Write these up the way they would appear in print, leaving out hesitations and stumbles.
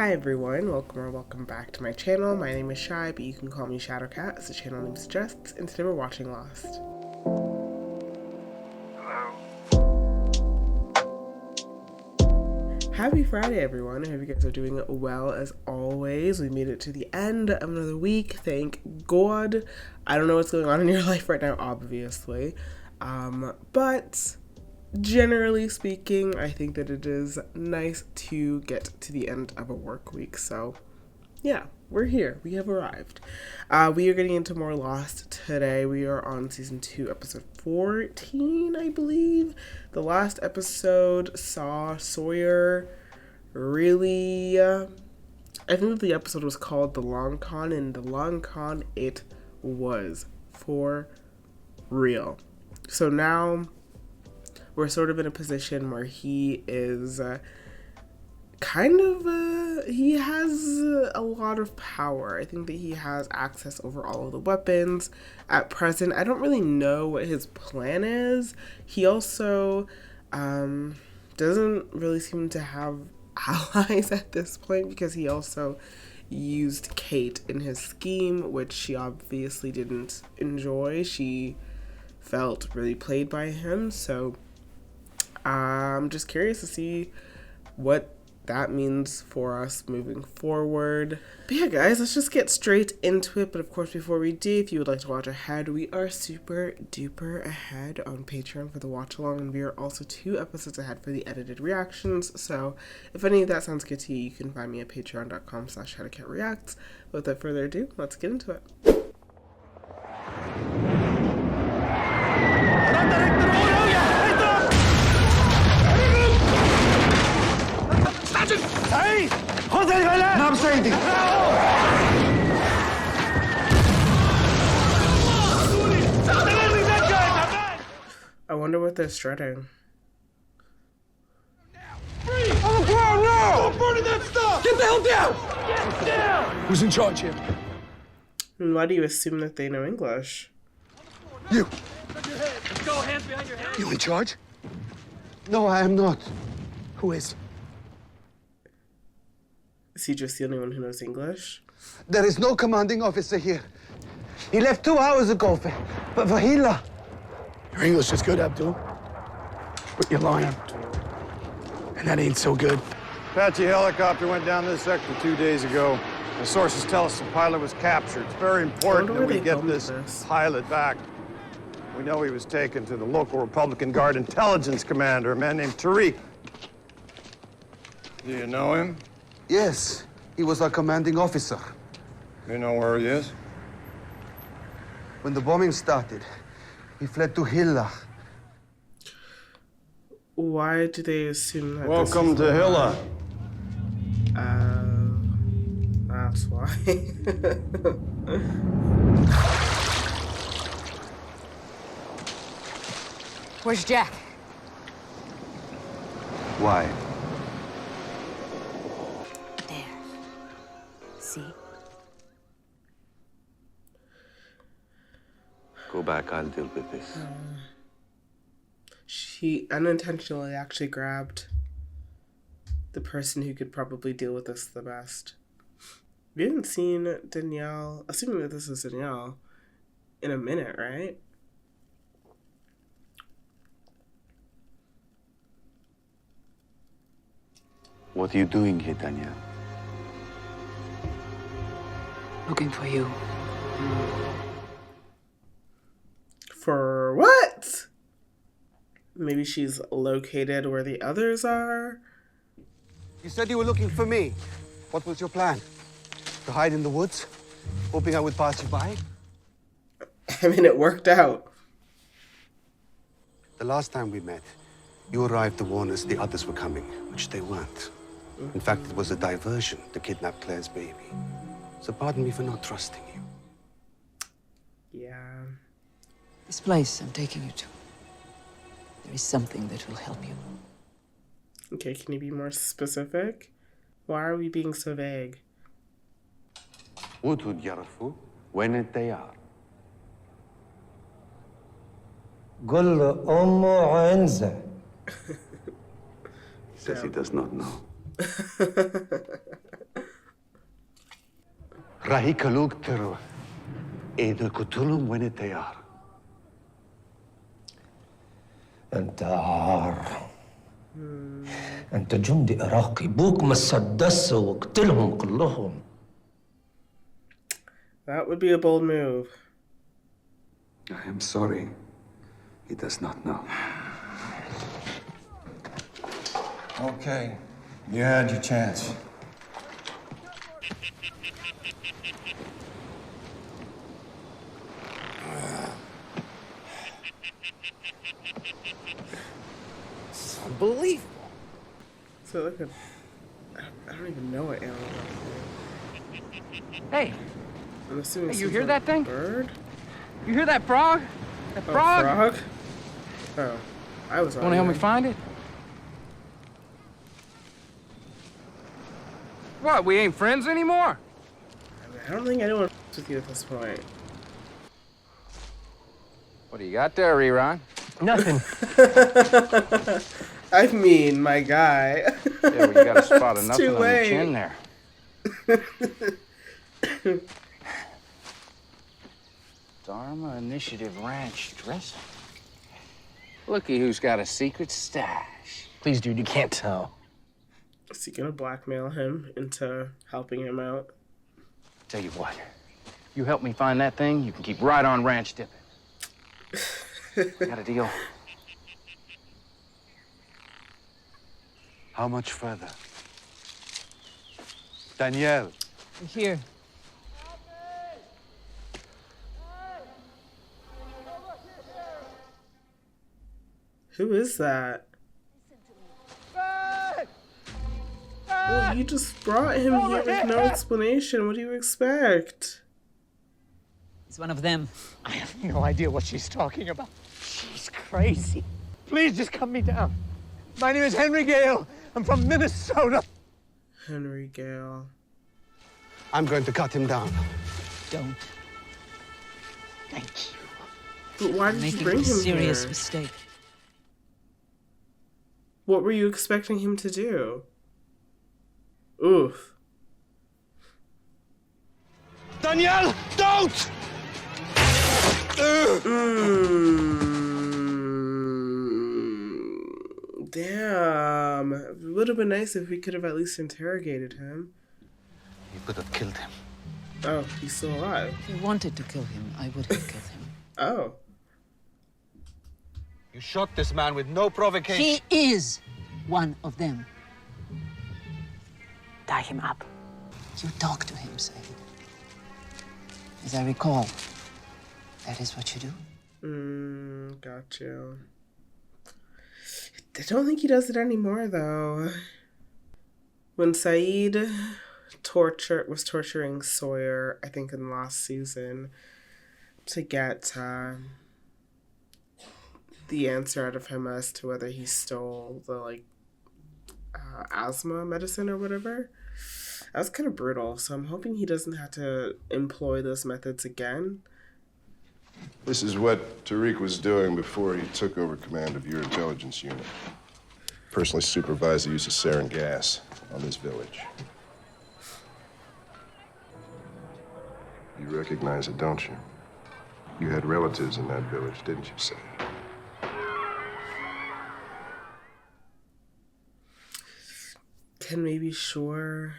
Hi everyone, welcome back to my channel. My name is Shy, but you can call me Shadowcat as the channel name suggests, and today we're watching Lost. Happy Friday everyone, I hope you guys are doing well as always. We made it to the end of another week, thank God. I don't know what's going on in your life right now, obviously, but generally speaking, I think that it is nice to get to the end of a work week. So yeah, we're here. We have arrived. We are getting into more Lost today. We are on season 2, episode 14, I believe. The last episode saw Sawyer really, I think that the episode was called The Long Con, and the Long Con it was for real. So now we're sort of in a position where he is he has a lot of power. I think that he has access over all of the weapons at present. I don't really know what his plan is. He also doesn't really seem to have allies at this point because he also used Kate in his scheme, which she obviously didn't enjoy. She felt really played by him, so I'm just curious to see what that means for us moving forward. But yeah, guys, let's just get straight into it. But of course, before we do, if you would like to watch ahead, we are super duper ahead on Patreon for the watch along, and we are also 2 episodes ahead for the edited reactions. So if any of that sounds good to you, you can find me at patreon.com/shadowcatreacts. But without further ado, let's get into it. سعيد خذ الغلاء. نعم سيدي. I wonder what they're shredding. On the ground now! Stop burning that stuff! Get the hell down! Get down! Who's in charge here? And why do you assume that they know English? You. Let's go, hands behind your head. You in charge? No, I am not. Who is? Is he just the only one who knows English? There is no commanding officer here. He left 2 hours ago for Vahila. Your English is good, Abdul. But you're lying. And that ain't so good. Apache helicopter went down this sector 2 days ago. The sources tell us the pilot was captured. It's very important that we get this pilot back. We know he was taken to the local Republican Guard intelligence commander, a man named Tariq. Do you know him? Yes, he was our commanding officer. You know where he is? When the bombing started, he fled to Hilla. Why do they assume that? Welcome to Hilla. That's why. Where's Jack? Why? There. See? Go back, I'll deal with this. She unintentionally actually grabbed the person who could probably deal with this the best. We haven't seen Danielle, assuming that this is Danielle, in a minute, right? What are you doing here, Danielle? Looking for you. For what? Maybe she's located where the others are? You said you were looking for me. What was your plan? To hide in the woods, hoping I would pass you by? I mean, it worked out. The last time we met, you arrived to warn us the others were coming, which they weren't. In fact, it was a diversion to kidnap Claire's baby. So pardon me for not trusting you. Yeah. This place I'm taking you to. There is something that will help you. Okay, can you be more specific? Why are we being so vague? What would يعرفوا وين التيار? قل له أمه عنزة. Says he does not know. Rahi kaluk teru. Edo kutulum weneteyar. أنت عار. أنت جندي عراقي، بوك مسدس واقتلهم كلهم. That would be a bold move. I am sorry. He does not know. Okay, you had your chance. It's unbelievable. So look at, I don't even know what animal that is. Hey, I'm assuming Hey, you some hear sort that of thing? Bird? you hear that frog? That Oh, frog? frog? Oh, I was You wanna help me wondering. find it? What, we ain't friends anymore? I don't think anyone with you at this point. What do you got there, Rerun? Nothing. I mean, my guy. Yeah, well, you got a spot of It's nothing too on your late. chin there. Dharma Initiative Ranch dressing. Looky who's got a secret stash. Please, dude, you can't tell. Is he gonna blackmail him into helping him out? Tell you what, you help me find that thing, you can keep right on ranch dipping. Got a deal? How much further? Danielle. Here. Who is that? Well, you just brought him here with no explanation. What do you expect? He's one of them. I have no idea what she's talking about. She's crazy. Please just cut me down. My name is Henry Gale. I'm from Minnesota. Henry Gale. I'm going to cut him down. Don't. Thank you. But why did you Making bring a him serious here? mistake. What were you expecting him to do? Oof. Danielle, don't! Damn. It would have been nice if we could have at least interrogated him. You could have killed him. Oh, he's still alive. If I wanted to kill him, I would have killed him. Oh. You shot this man with no provocation. He is one of them. Tie him up. You talk to him, Said. As I recall, that is what you do. Got you. I don't think he does it anymore, though. When Saeed was torturing Sawyer, I think in last season, to get the answer out of him as to whether he stole the asthma medicine or whatever, that was kind of brutal. So I'm hoping he doesn't have to employ those methods again. This is what Tariq was doing before he took over command of your intelligence unit. Personally supervised the use of sarin gas on this village. You recognize it, don't you? You had relatives in that village, didn't you, Say? Can we be sure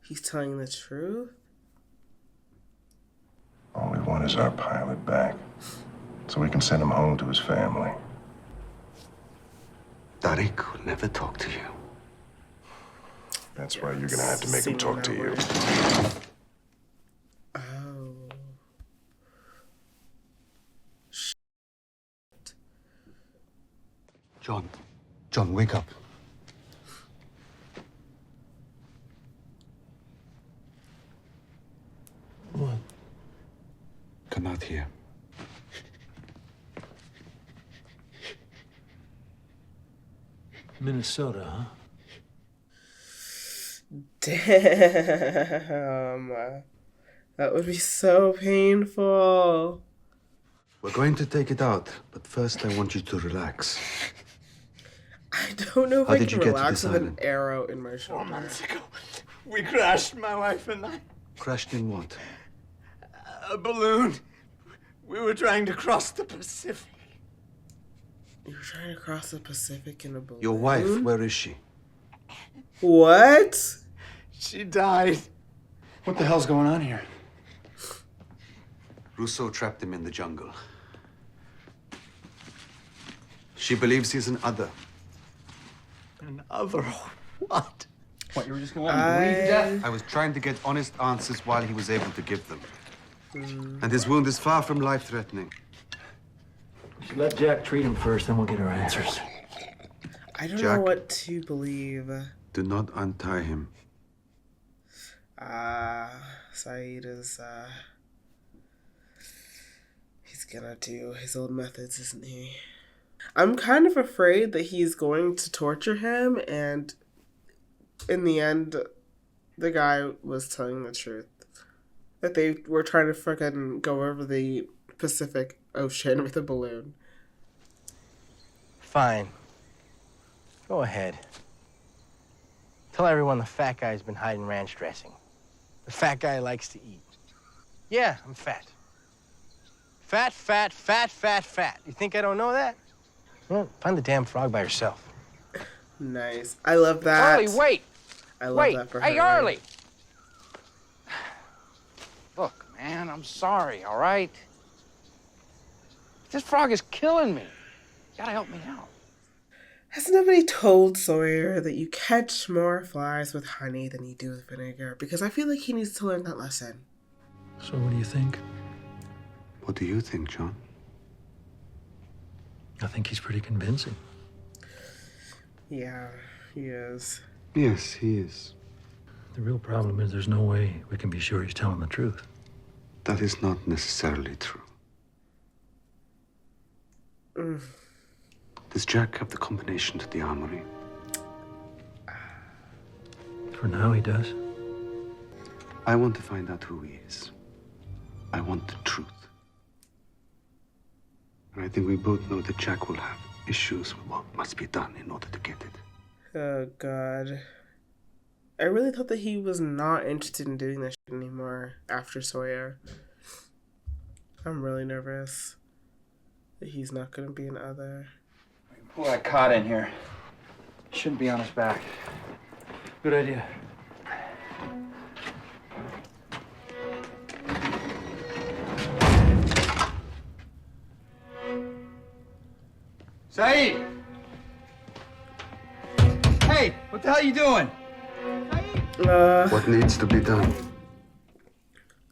he's telling the truth? All we want is our pilot back, so we can send him home to his family. Tariq will never talk to you. That's why you're gonna have to make him talk to you. Oh. John, wake up. What? Come out here. Minnesota, huh? Damn. That would be so painful. We're going to take it out, but first I want you to relax. I don't know if How I did can you get to relax this with an island? arrow in my 4 shoulder. months ago, we crashed, my wife and I. Crashed in what? A balloon. We were trying to cross the Pacific. You were trying to cross the Pacific in a balloon? Your wife, where is she? What? She died. What the hell's going on here? Rousseau trapped him in the jungle. She believes he's an other. An other what? What, you were just gonna let him bleed to death? I was trying to get honest answers while he was able to give them. And his wound is far from life-threatening. We should let Jack treat him first, then we'll get our answers. I don't know Jack. what to believe. Do not untie him. Saeed is, he's gonna do his old methods, isn't he? I'm kind of afraid that he's going to torture him, and in the end, the guy was telling the truth. That they were trying to fucking go over the Pacific Ocean with a balloon. Fine. Go ahead. Tell everyone the fat guy's been hiding ranch dressing. The fat guy likes to eat. Yeah, I'm fat. Fat, fat, fat, fat, fat. You think I don't know that? Well, find the damn frog by yourself. Nice. I love that. Arlie, wait! I love Wait! that for Hey, her. Arlie! Look, man, I'm sorry, all right? This frog is killing me. You gotta help me out. Has nobody told Sawyer that you catch more flies with honey than you do with vinegar? Because I feel like he needs to learn that lesson. So what do you think? What do you think, John? I think he's pretty convincing. Yeah, he is. Yes, he is. The real problem is there's no way we can be sure he's telling the truth. That is not necessarily true. Does Jack have the combination to the armory? For now, he does. I want to find out who he is. I want the truth. And I think we both know that Jack will have issues with what must be done in order to get it. Oh, God. I really thought that he was not interested in doing this shit anymore after Sawyer. I'm really nervous that he's not going to be an other. Pull that cot in here. Shouldn't be on his back. Good idea. Saeed! Hey, what the hell are you doing? What needs to be done?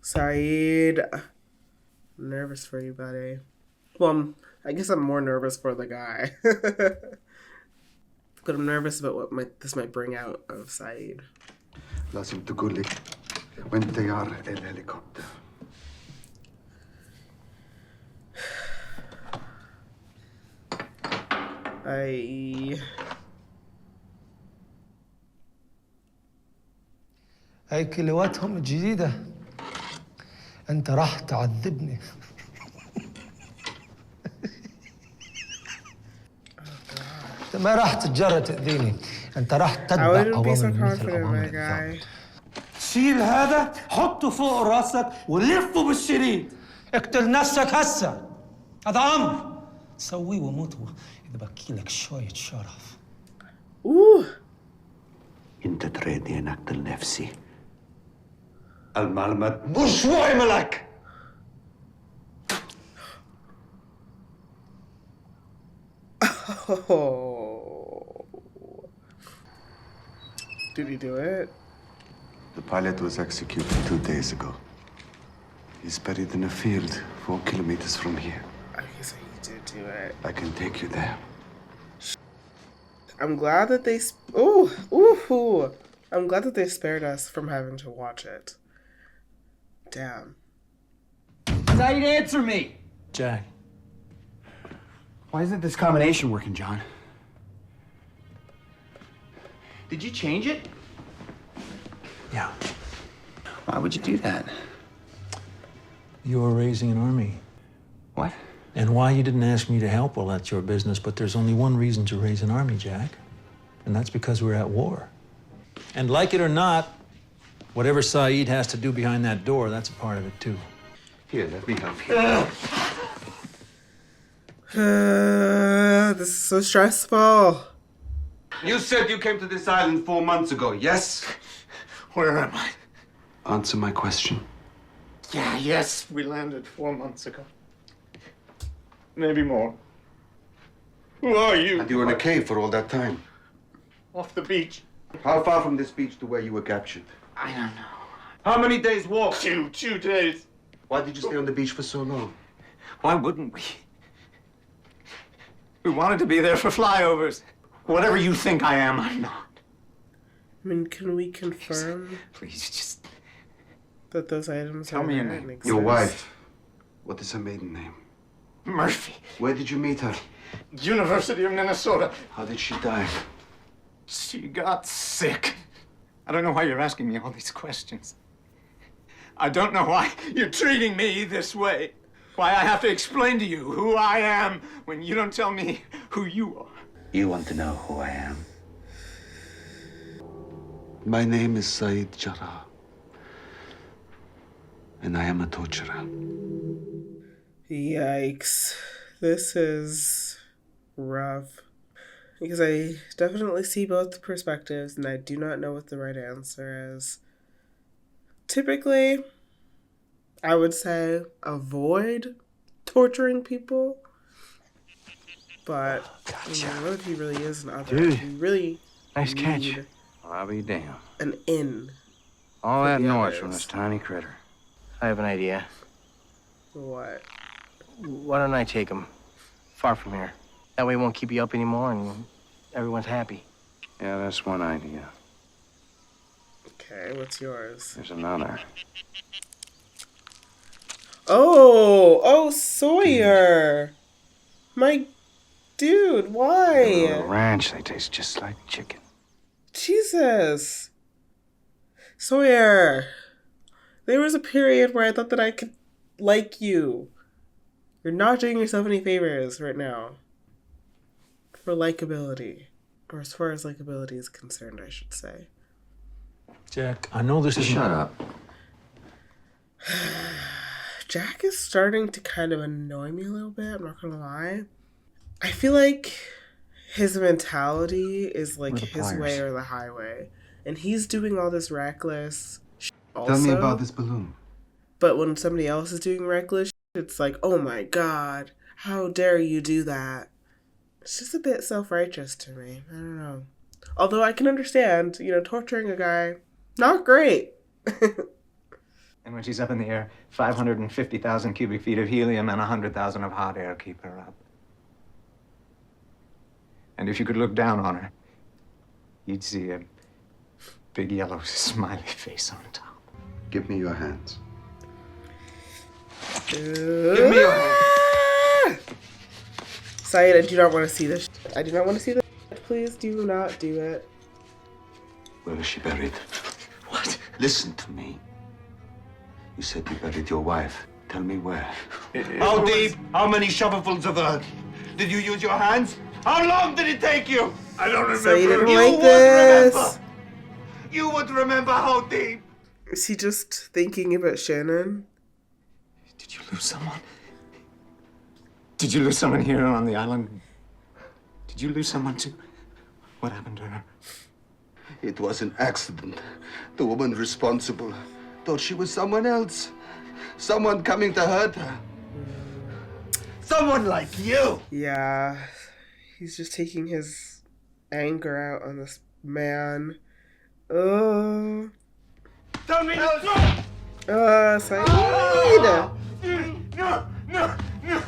Saeed. I'm nervous for you, buddy. Well, I guess I'm more nervous for the guy. But I'm nervous about what this might bring out of Saeed. لازم تقول لي وين طيار الهليكوبتر. هاي كيلواتهم الجديدة. أنت راح تعذبني. أنت ما راح تتجرأ تأذيني. أنت راح تتبع أوامر مثل أوامر الضابط. شيل هذا، حطه فوق راسك ولفه بالشريط. اقتل نفسك هسه. هذا أمر. سويه وموت إذا بكي لك شوية شرف. أنت تريدني أن أقتل نفسي. المعلومات مش مهمة لك. Oh. Did he do it? The pilot was executed 2 days ago. He's buried in a field 4 kilometers from here. I guess he did do it. I can take you there. I'm glad that they... I'm glad that they spared us from having to watch it. Damn. Saeed, answer me! Jack. Why isn't this combination working, John? Did you change it? Yeah. Why would you do that? You're raising an army. What? And why you didn't ask me to help, well, that's your business, but there's only one reason to raise an army, Jack. And that's because we're at war. And like it or not, Whatever Saeed has to do behind that door, that's a part of it, too. Here, let me help you. This is so stressful. You said you came to this island 4 months ago, yes? Where am I? Answer my question. Yeah, yes, we landed 4 months ago. Maybe more. Who are you? And you were in a cave for all that time. Off the beach. How far from this beach to where you were captured? I don't know. How many days walk? 2 days. Why did you stay on the beach for so long? Why wouldn't we? We wanted to be there for flyovers. Whatever you think I am, I'm not. I mean, can we confirm Please, just that those items tell are me your there and name. exist? Your wife. What is her maiden name? Murphy. Where did you meet her? University of Minnesota. How did she die? She got sick. I don't know why you're asking me all these questions. I don't know why you're treating me this way. Why I have to explain to you who I am when you don't tell me who you are. You want to know who I am? My name is Saeed Jarrah. And I am a torturer. Yikes. This is rough. Because I definitely see both perspectives and I do not know what the right answer is. Typically, I would say avoid torturing people. But what if he really is an other? Dude, he really nice catch. need I'll be damned. an in. All for that the noise others. from this tiny critter. I have an idea. What? Why don't I take him far from here? That way it won't keep you up anymore and everyone's happy. Yeah, that's one idea. Okay, what's yours? There's another. Oh, Sawyer. My dude, On why? the ranch, they taste just like chicken. Jesus. Sawyer. There was a period where I thought that I could like you. You're not doing yourself any favors right now. For likability. Or as far as likability is concerned, I should say. Jack, I know this is... Shut up. Jack is starting to kind of annoy me a little bit, I'm not gonna lie. I feel like his mentality is like his way or the highway. And he's doing all this reckless shit also. Tell me about this balloon. But when somebody else is doing reckless shit, it's like, oh my god, how dare you do that? It's just a bit self-righteous to me. I don't know. Although I can understand, torturing a guy, not great. And when she's up in the air, 550,000 cubic feet of helium and 100,000 of hot air keep her up. And if you could look down on her, you'd see a big yellow smiley face on top. Give me your hands. Give me your hand. Saeed, I do not want to see this. I do not want to see this. Please do not do it. Where is she buried? What? Listen to me. You said you buried your wife. Tell me where. How deep? How many shovelfuls of earth? Did you use your hands? How long did it take you? I don't remember. So you didn't You like would this. remember. You would remember how deep. Is he just thinking about Shannon? Did you lose someone? Did you lose someone here on the island? Did you lose someone too? What happened to her? It was an accident. The woman responsible thought she was someone else. Someone coming to hurt her. Someone like you. Yeah. He's just taking his anger out on this man. Oh. Tell me the truth. Saeed. No, no, no.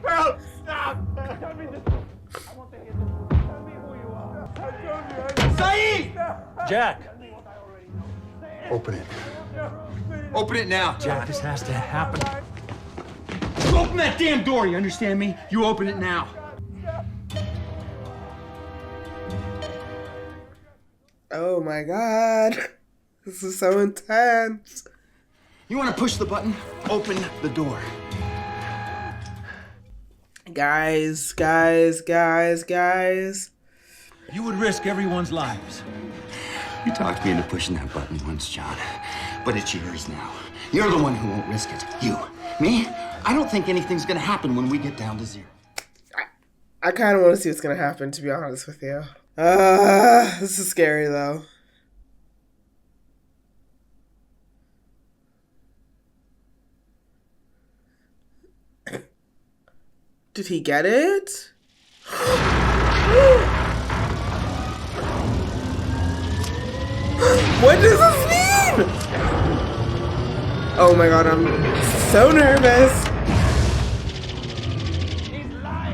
Help! Stop! Tell me the truth. I want to hear the truth. Tell me who you are. I told you. Saeed! Jack! Open it. Open it now. Jack, this has to happen. Open that damn door, you understand me? You open it now. Oh my god. This is so intense. You want to push the button? Open the door. Guys. You would risk everyone's lives. You talked me into pushing that button once, John. But it's yours now. You're the one who won't risk it. You. Me? I don't think anything's gonna happen when we get down to zero. I kind of want to see what's going to happen, to be honest with you. This is scary, though. Did he get it? What does this mean? Oh my god, I'm so nervous.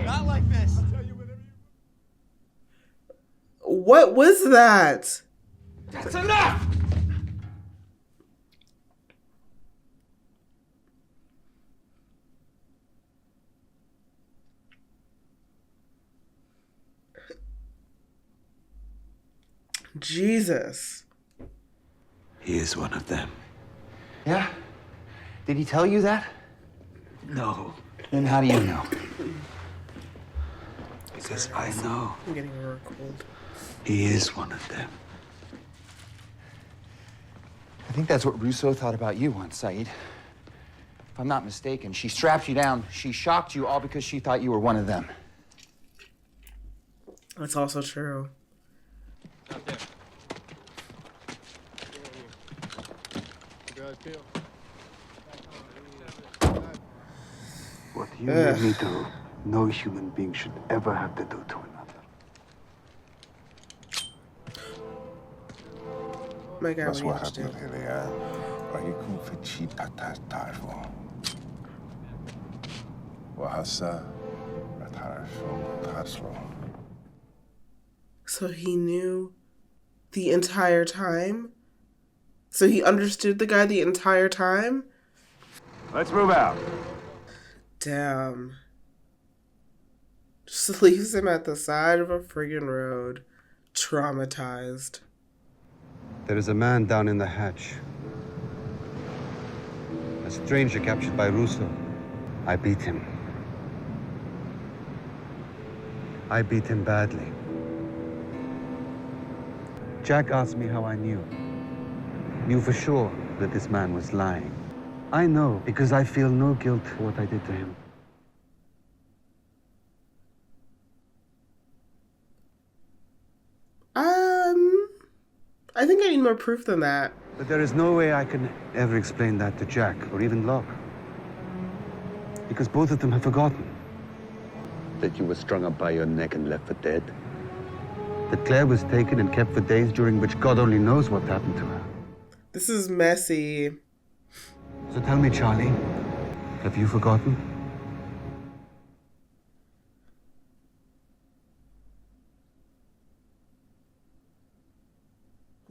Not like this. What was that? That's enough! Jesus. He is one of them. Yeah? Did he tell you that? No. Then how do you know? Because I know. I'm getting real cold. He is one of them. I think that's what Rousseau thought about you once, Saeed. If I'm not mistaken, she strapped you down, she shocked you all because she thought you were one of them. That's also true. What you made me do, no human being should ever have to do to another. My God, That's what what do you happened have to do? here. Ayukum fichi tatarvo. Wahasa ratarfo tarslo. So he knew the entire time? So he understood the guy the entire time? Let's move out. Damn. Just leaves him at the side of a friggin' road, traumatized. There is a man down in the hatch. A stranger captured by Rousseau. I beat him. I beat him badly. Jack asked me how I knew. Knew for sure that this man was lying. I know because I feel no guilt for what I did to him. I think I need more proof than that. But there is no way I can ever explain that to Jack or even Locke. Because both of them have forgotten. That you were strung up by your neck and left for dead. That Claire was taken and kept for days during which God only knows what happened to her. This is messy. So tell me, Charlie, have you forgotten?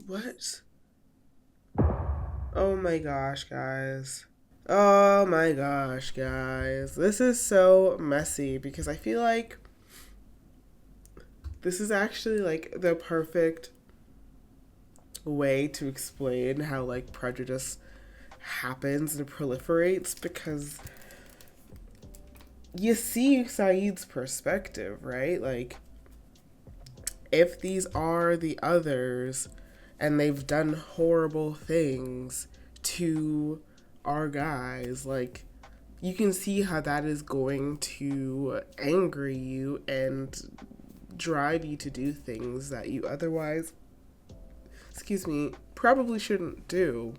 What? Oh my gosh, guys. Oh my gosh, guys. This is so messy because I feel like this is actually like the perfect way to explain how like prejudice happens and proliferates, because you see Saeed's perspective, right? Like, if these are the others and they've done horrible things to our guys, like, you can see how that is going to anger you and drive you to do things that you otherwise, probably shouldn't do.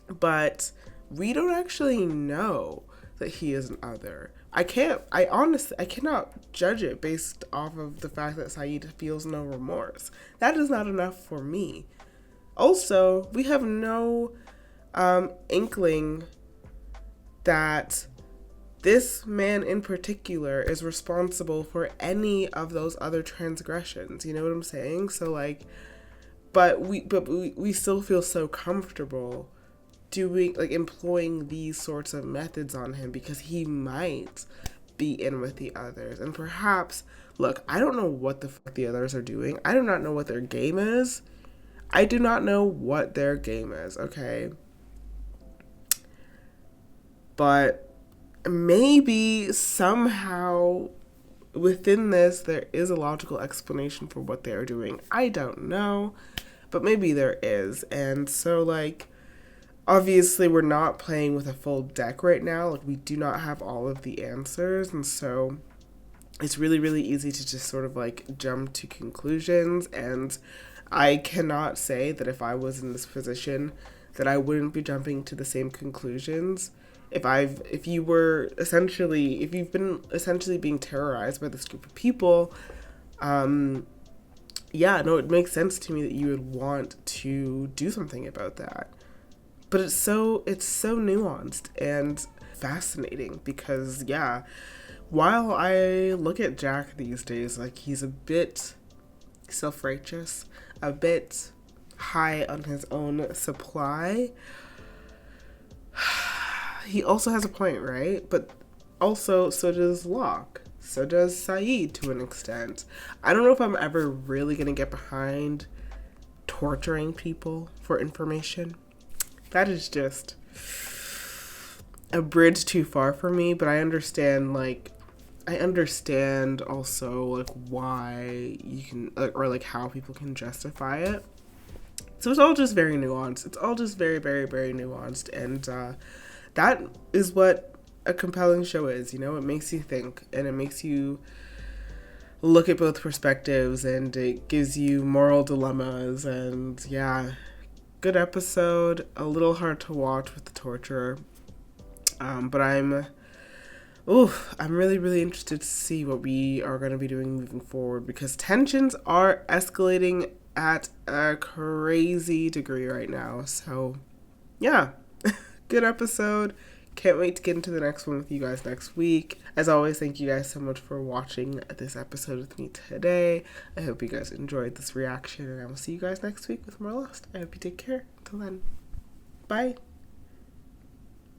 But we don't actually know that he is an other. I cannot judge it based off of the fact that Saeed feels no remorse. That is not enough for me. Also, we have no inkling that this man in particular is responsible for any of those other transgressions. You know what I'm saying? So like, but we still feel so comfortable doing, like, employing these sorts of methods on him because he might be in with the others. And perhaps, look, I don't know what the fuck the others are doing. I do not know what their game is. I do not know what their game is, okay? But maybe somehow within this there is a logical explanation for what they are doing. I don't know. but maybe there is. And so, like, obviously we're not playing with a full deck right now. Like, we do not have all of the answers, and so it's really, really easy to just sort of like jump to conclusions. And I cannot say that if I was in this position that I wouldn't be jumping to the same conclusions. If you've been essentially being terrorized by this group of people, yeah, no, it makes sense to me that you would want to do something about that. But it's so nuanced and fascinating because, yeah, while I look at Jack these days, like, he's a bit self-righteous, a bit high on his own supply, he also has a point, right? But also, so does Locke. So does Saeed to an extent. I don't know if I'm ever really going to get behind torturing people for information. That is just a bridge too far for me, but I understand also, like, why you can, or like how people can justify it. So it's all just very nuanced. It's all just very, very, very nuanced. And that is what a compelling show is, you know? It makes you think, and it makes you look at both perspectives, and it gives you moral dilemmas. And yeah, good episode. A little hard to watch with the torture. But I'm really, really interested to see what we are going to be doing moving forward, because tensions are escalating at a crazy degree right now. So, yeah, good episode. Can't wait to get into the next one with you guys next week. As always, thank you guys so much for watching this episode with me today. I hope you guys enjoyed this reaction, and I will see you guys next week with more Lost. I hope you take care. Until then, bye.